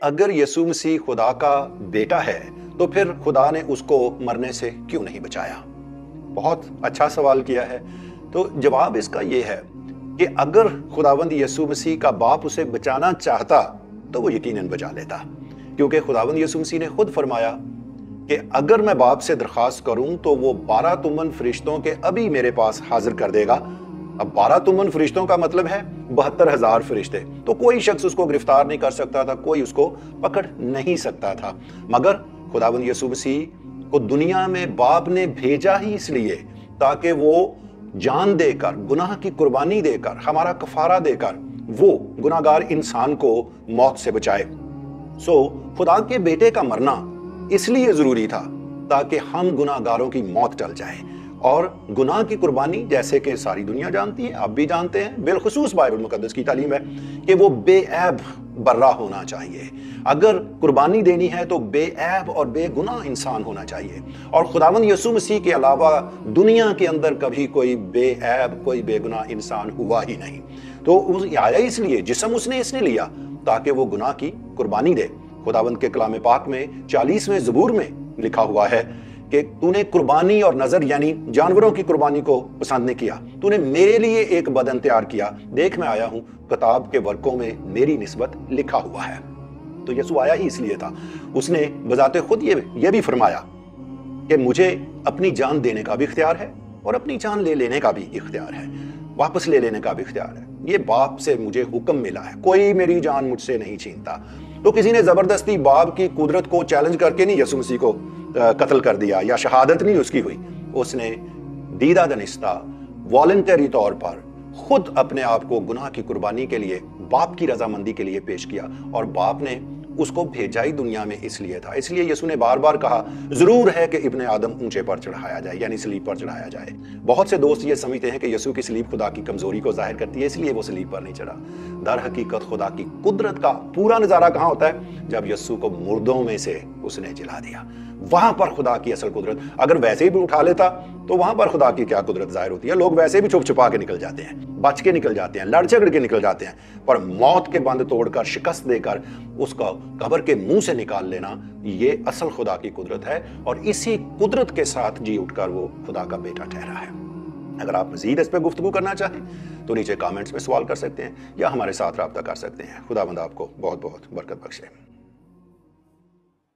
اگر یسوع مسیح خدا کا بیٹا ہے تو پھر خدا نے اس کو مرنے سے کیوں نہیں بچایا؟ بہت اچھا سوال کیا ہے۔ تو جواب اس کا یہ ہے کہ اگر خداوند یسوع مسیح کا باپ اسے بچانا چاہتا تو وہ یقیناً بچا لیتا، کیونکہ خداوند یسوع مسیح نے خود فرمایا کہ اگر میں باپ سے درخواست کروں تو وہ 12 تمن فرشتوں کے ابھی میرے پاس حاضر کر دے گا۔ اب 12 تمن فرشتوں کا مطلب ہے 72,000 فرشتے، تو کوئی شخص اس کو گرفتار نہیں کر سکتا تھا، کوئی اس کو پکڑ نہیں سکتا تھا۔ مگر خداوند یسوع مسیح کو دنیا میں باپ نے بھیجا ہی اس لیے تاکہ وہ جان دے کر، گناہ کی قربانی دے کر، ہمارا کفارہ دے کر وہ گناہگار انسان کو موت سے بچائے۔ خدا کے بیٹے کا مرنا اس لیے ضروری تھا تاکہ ہم گناہگاروں کی موت ٹل جائے، اور گناہ کی قربانی جیسے کہ ساری دنیا جانتی ہے، آپ بھی جانتے ہیں، بالخصوص بائبل مقدس کی تعلیم ہے کہ وہ بے عیب برہ ہونا چاہیے۔ اگر قربانی دینی ہے تو بے عیب اور بے گناہ انسان ہونا چاہیے، اور خداوند یسوع مسیح کے علاوہ دنیا کے اندر کبھی کوئی بے عیب، کوئی بے گناہ انسان ہوا ہی نہیں۔ تو آیا اس لیے، جسم اس نے لیا تاکہ وہ گناہ کی قربانی دے۔ خداوند کے کلام پاک میں 40ویں زبور میں لکھا ہوا ہے کہ تو نے قربانی اور نظر یعنی جانوروں کی قربانی کو پسند نہیں کیا، تو نے میرے لیے ایک بدن تیار کیا، دیکھ میں آیا ہوں، کتاب کے ورقوں میں میری نسبت لکھا ہوا ہے۔ تو یسوع آیا ہی اس لیے تھا۔ اس نے بذات خود یہ بھی فرمایا کہ مجھے اپنی جان دینے کا بھی اختیار ہے اور اپنی جان لے لینے کا بھی اختیار ہے، واپس لے لینے کا بھی اختیار ہے۔ یہ باپ سے مجھے حکم ملا ہے، کوئی میری جان مجھ سے نہیں چھینتا۔ تو کسی نے زبردستی باپ کی قدرت کو چیلنج کر کے نہیں یسوع مسیح کو قتل کر دیا، یا شہادت نہیں اس کی ہوئی۔ اس نے دیدہ دنستہ والنٹری طور پر خود اپنے آپ کو گناہ کی قربانی کے لیے، باپ کی رضامندی کے لیے پیش کیا، اور باپ نے اس کو بھیجا ہی دنیا میں اس لیے تھا۔ اس لیے یسوع نے بار بار کہا ضرور ہے کہ ابن آدم اونچے پر چڑھایا جائے، یعنی صلیب پر چڑھایا جائے۔ بہت سے دوست یہ سمجھتے ہیں کہ یسوع کی صلیب خدا کی کمزوری کو ظاہر کرتی ہے، اس لیے وہ صلیب پر نہیں چڑھا۔ در حقیقت خدا کی قدرت کا پورا نظارہ کہاں ہوتا ہے؟ جب یسوع کو مردوں میں سے اس نے جلا دیا، وہاں پر خدا کی اصل قدرت۔ اگر ویسے ہی بھی اٹھا لیتا تو وہاں پر خدا کی کیا قدرت ظاہر ہوتی ہے؟ لوگ ویسے بھی چھپ چھپا کے نکل جاتے ہیں، بچ کے نکل جاتے ہیں، لڑ جھگڑ کے نکل جاتے ہیں، پر موت کے بند توڑ کر، شکست دے کر اس کو قبر کے منہ سے نکال لینا، یہ اصل خدا کی قدرت ہے، اور اسی قدرت کے ساتھ جی اٹھ کر وہ خدا کا بیٹا ٹھہرا ہے۔ اگر آپ مزید اس پہ گفتگو کرنا چاہیں تو نیچے کامنٹس میں سوال کر سکتے ہیں یا ہمارے ساتھ رابطہ کر سکتے ہیں۔ خداوند آپ کو بہت بہت برکت بخشے۔